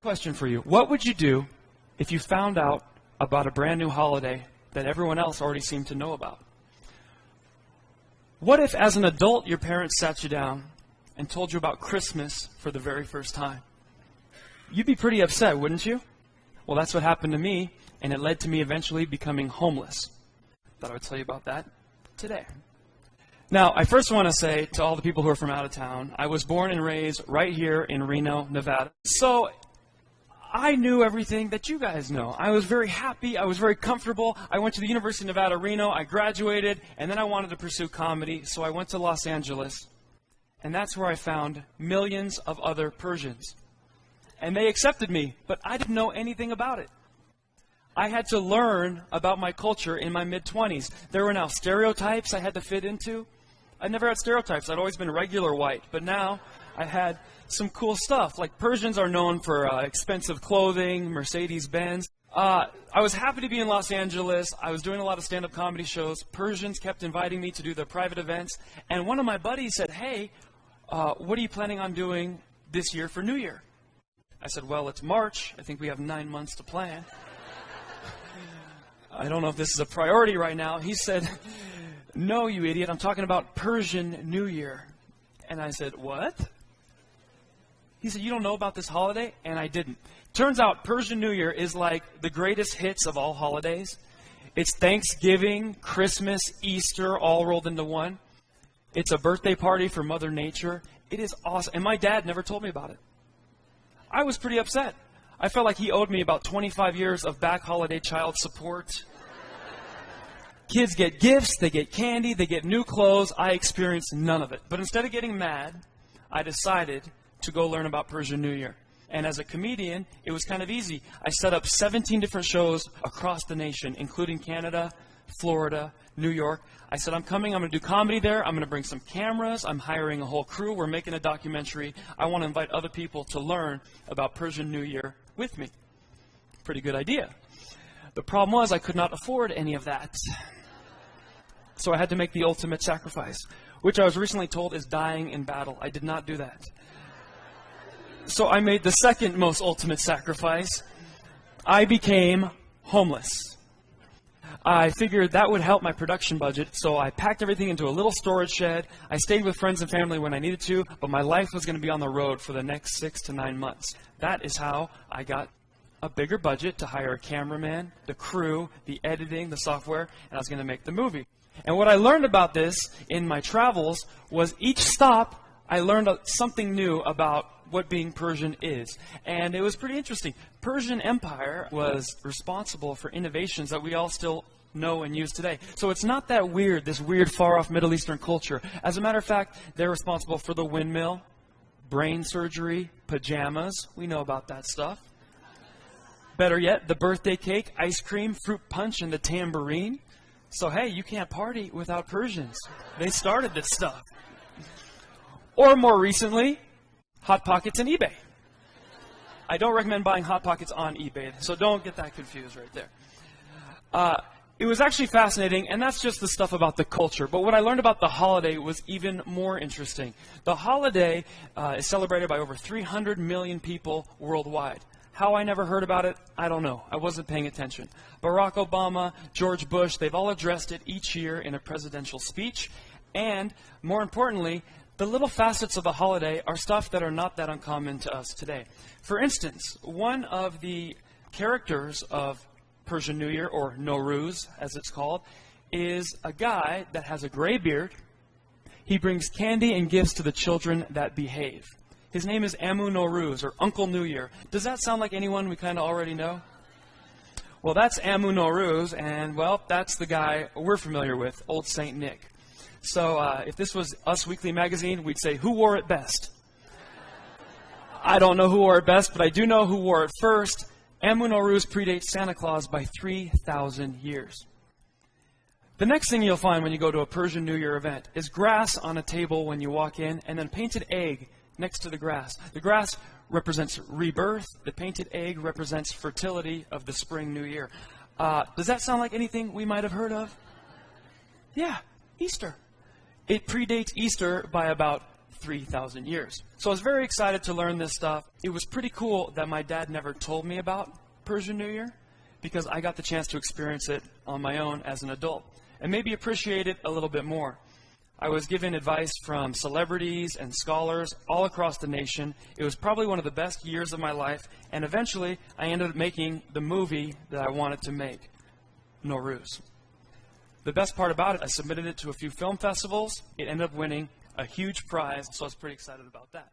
Question for you. What would you do if you found out about a brand new holiday that everyone else already seemed to know about? What if, as an adult, your parents sat you down and told you about Christmas for the very first time? You'd be pretty upset, wouldn't you? Well, that's what happened to me, and it led to me eventually becoming homeless. Thought I would tell you about that today. Now, I first want to say to all the people who are from out of town, I was born and raised right here in Reno, Nevada. So I knew everything that you guys know. I was very happy. I was very comfortable. I went to the University of Nevada, Reno. I graduated, and then I wanted to pursue comedy, so I went to Los Angeles, and that's where I found millions of other Persians. And they accepted me, but I didn't know anything about it. I had to learn about my culture in my mid-20s. There were now stereotypes I had to fit into. I never had stereotypes. I'd always been regular white, but now I had some cool stuff. Like Persians are known for expensive clothing, Mercedes-Benz. I was happy to be in Los Angeles. I was doing a lot of stand-up comedy shows. Persians kept inviting me to do their private events. And one of my buddies said, hey, what are you planning on doing this year for New Year? I said, well, it's March. I think we have 9 months to plan. I don't know if this is a priority right now. He said, no, you idiot. I'm talking about Persian New Year. And I said, what? He said, you don't know about this holiday? And I didn't. Turns out Persian New Year is like the greatest hits of all holidays. It's Thanksgiving, Christmas, Easter, all rolled into one. It's a birthday party for Mother Nature. It is awesome. And my dad never told me about it. I was pretty upset. I felt like he owed me about 25 years of back holiday child support. Kids get gifts, they get candy, they get new clothes. I experienced none of it. But instead of getting mad, I decided to go learn about Persian New Year. And as a comedian, it was kind of easy. I set up 17 different shows across the nation, including Canada, Florida, New York. I said, I'm coming, I'm going to do comedy there. I'm going to bring some cameras. I'm hiring a whole crew. We're making a documentary. I want to invite other people to learn about Persian New Year with me. Pretty good idea. The problem was I could not afford any of that. So I had to make the ultimate sacrifice, which I was recently told is dying in battle. I did not do that. So I made the second most ultimate sacrifice. I became homeless. I figured that would help my production budget, so I packed everything into a little storage shed. I stayed with friends and family when I needed to, but my life was going to be on the road for the next 6 to 9 months. That is how I got a bigger budget to hire a cameraman, the crew, the editing, the software, and I was going to make the movie. And what I learned about this in my travels was each stop, I learned something new about what being Persian is. And it was pretty interesting. Persian Empire was responsible for innovations that we all still know and use today. So it's not that weird, this weird far-off Middle Eastern culture. As a matter of fact, they're responsible for the windmill, brain surgery, pajamas. We know about that stuff. Better yet, the birthday cake, ice cream, fruit punch, and the tambourine. So hey, you can't party without Persians. They started this stuff. Or more recently, Hot Pockets and eBay. I don't recommend buying Hot Pockets on eBay, so don't get that confused right there. It was actually fascinating, and that's just the stuff about the culture. But what I learned about the holiday was even more interesting. The holiday is celebrated by over 300 million people worldwide. How I never heard about it, I don't know. I wasn't paying attention. Barack Obama, George Bush, they've all addressed it each year in a presidential speech. And more importantly, the little facets of the holiday are stuff that are not that uncommon to us today. For instance, one of the characters of Persian New Year, or Nowruz as it's called, is a guy that has a gray beard. He brings candy and gifts to the children that behave. His name is Amu Nowruz, or Uncle New Year. Does that sound like anyone we kind of already know? Well, that's Amu Nowruz, and, well, that's the guy we're familiar with, Old Saint Nick. So if this was Us Weekly magazine, we'd say, who wore it best? I don't know who wore it best, but I do know who wore it first. Amu Nowruz predates Santa Claus by 3,000 years. The next thing you'll find when you go to a Persian New Year event is grass on a table when you walk in, and then painted egg next to the grass. The grass represents rebirth. The painted egg represents fertility of the spring new year. Does that sound like anything we might have heard of? Yeah, Easter. It predates Easter by about 3,000 years. So I was very excited to learn this stuff. It was pretty cool that my dad never told me about Persian New Year, because I got the chance to experience it on my own as an adult and maybe appreciate it a little bit more. I was given advice from celebrities and scholars all across the nation. It was probably one of the best years of my life, and eventually I ended up making the movie that I wanted to make, Nowruz. The best part about it, I submitted it to a few film festivals. It ended up winning a huge prize, so I was pretty excited about that.